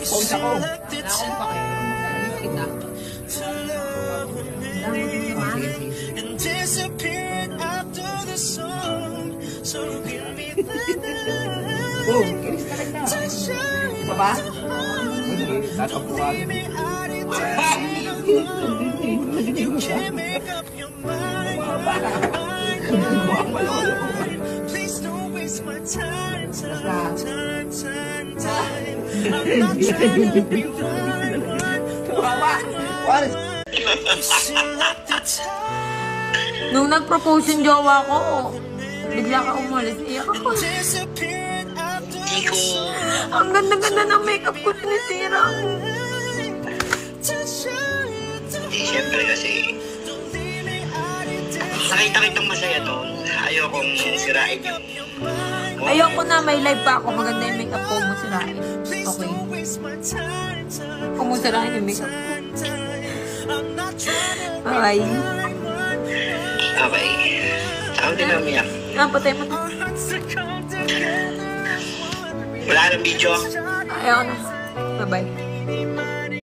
Pause ako. Nakakong pa kayo. Kita. And disappeared after the song. So give me that Oh, kinis ka rin na. Isa ba? Tatapuan. You can't make up your mind. Please don't waste my time. I'm not trying to be one. Nung nag-propose yung jowa ko, bigla ka umalis. Iyak ako. Hindi ko... Ang ganda-ganda ng makeup ko, sinisira. Eh, siyempre kasi... Nakita kitang masaya doon. Ayokong sirain yung... Ayoko na, may live pa ako. Maganda yung makeup ko, musirain. Okay. Kung musirain yung makeup ko. Bye. Okay. Saan din ang umiyak? Patay mo. Wala nang video. Ayaw na. Bye-bye.